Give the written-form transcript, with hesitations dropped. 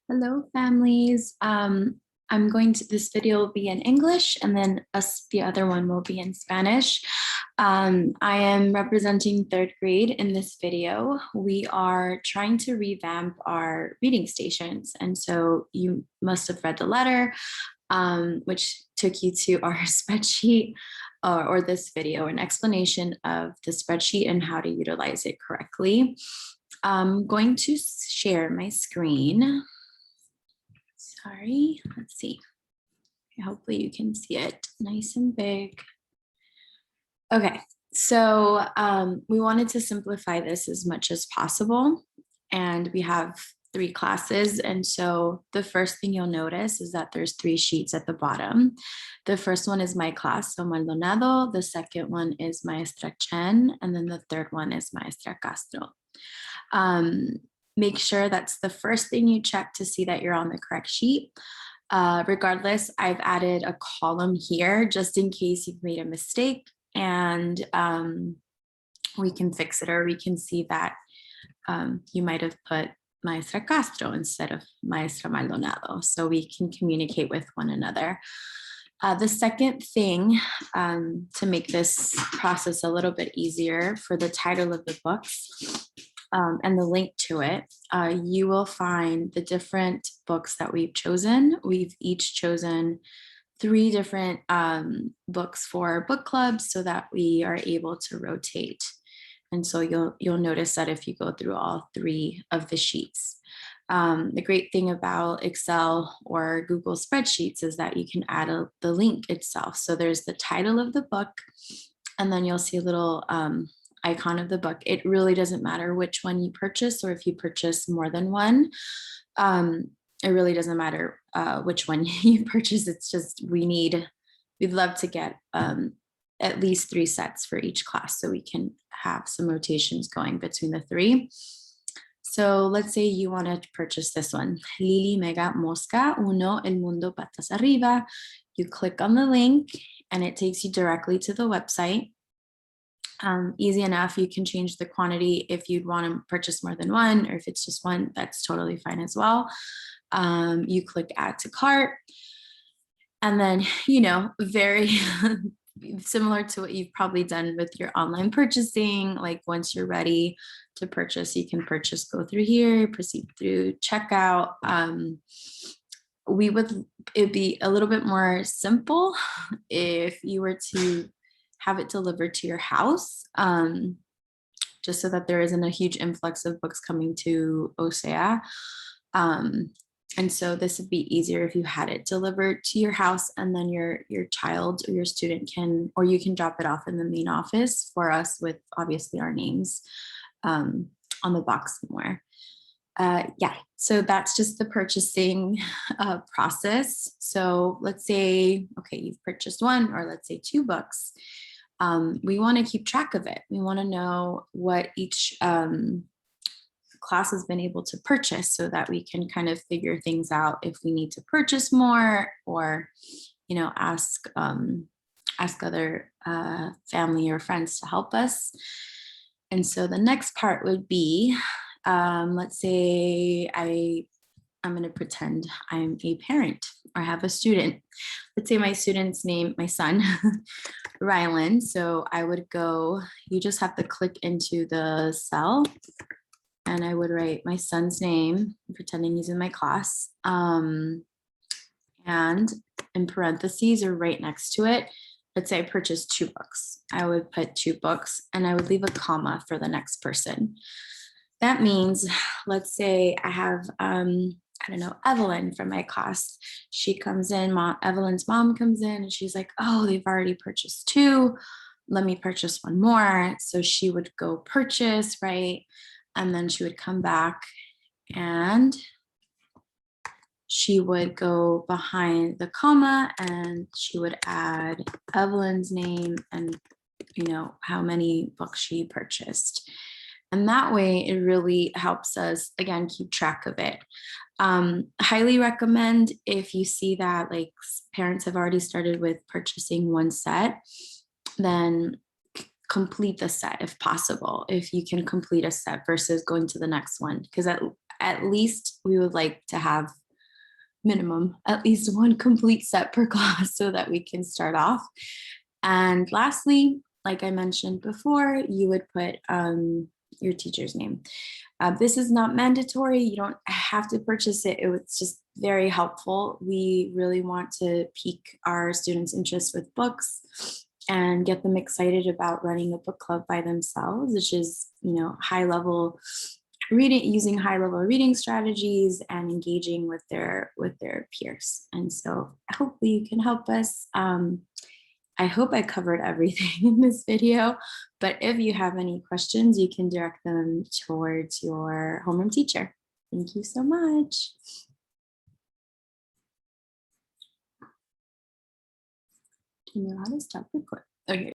Hello, families. This video will be in English and then the other one will be in Spanish. I am representing third grade in this video. We are trying to revamp our reading stations. And so you must have read the letter, which took you to our spreadsheet or this video, an explanation of the spreadsheet and how to utilize it correctly. I'm going to share my screen. Sorry, let's see. Hopefully you can see it nice and big. Okay, so we wanted to simplify this as much as possible. And we have 3 classes. And so the first thing you'll notice is that there's 3 sheets at the bottom. The first one is my class, so Maldonado. The second one is Maestra Chen. And then the third one is Maestra Castro. Make sure that's the first thing you check to see that you're on the correct sheet. Regardless, I've added a column here just in case you've made a mistake, and we can fix it, or we can see that you might have put Maestra Castro instead of Maestra Maldonado, so we can communicate with one another. The second thing to make this process a little bit easier, for the title of the books and the link to it, you will find the different books that we've chosen. We've each chosen 3 different books for book clubs so that we are able to rotate. And so you'll notice that if you go through all 3 of the sheets. The great thing about Excel or Google Spreadsheets is that you can add the link itself. So there's the title of the book, and then you'll see a little icon of the book. It really doesn't matter which one you purchase, or if you purchase more than one. It really doesn't matter which one you purchase. It's just we'd love to get at least 3 sets for each class so we can have some rotations going between the 3. So let's say you want to purchase this one, Lili Mega Mosca Uno El Mundo Patas Arriba. You click on the link and it takes you directly to the website. Easy enough. You can change the quantity if you'd want to purchase more than one, or if it's just one, that's totally fine as well. You click add to cart, and then, very similar to what you've probably done with your online purchasing. Like once you're ready to purchase, you can purchase, go through here, proceed through checkout. It'd be a little bit more simple if you were to have it delivered to your house, just so that there isn't a huge influx of books coming to OSEA. And so this would be easier if you had it delivered to your house, and then your child or your student you can drop it off in the main office for us with obviously our names on the box somewhere. So that's just the purchasing process. So let's say, okay, you've purchased 1, or let's say 2 books. We want to keep track of it. We want to know what each class has been able to purchase so that we can kind of figure things out if we need to purchase more, or, ask other family or friends to help us. And so the next part would be, let's say I'm going to pretend I'm a parent or have a student. Let's say my student's name, my son, Rylan. So I would go, you just have to click into the cell, and I would write my son's name, pretending he's in my class. And in parentheses or right next to it, let's say I purchased 2 books. I would put 2 books, and I would leave a comma for the next person. That means, let's say I have, Evelyn from my class. She comes in, Evelyn's mom comes in, and she's like, oh, they've already purchased 2. Let me purchase 1 more. So she would go purchase, right? And then she would come back and she would go behind the comma and she would add Evelyn's name and, how many books she purchased. And that way it really helps us, again, keep track of it. Highly recommend, if you see that like parents have already started with purchasing 1 set, then complete the set if possible, if you can complete a set versus going to the next one, because at least we would like to have minimum at least one complete set per class so that we can start off. And lastly, like I mentioned before, you would put your teacher's name. This is not mandatory. You don't have to purchase it. It's just very helpful. We really want to pique our students' interest with books and get them excited about running a book club by themselves, which is, high level reading, using high level reading strategies and engaging with their peers. And so hopefully you can help us. I hope I covered everything in this video, but if you have any questions, you can direct them towards your homeroom teacher. Thank you so much. Do you know how to stop recording? Okay.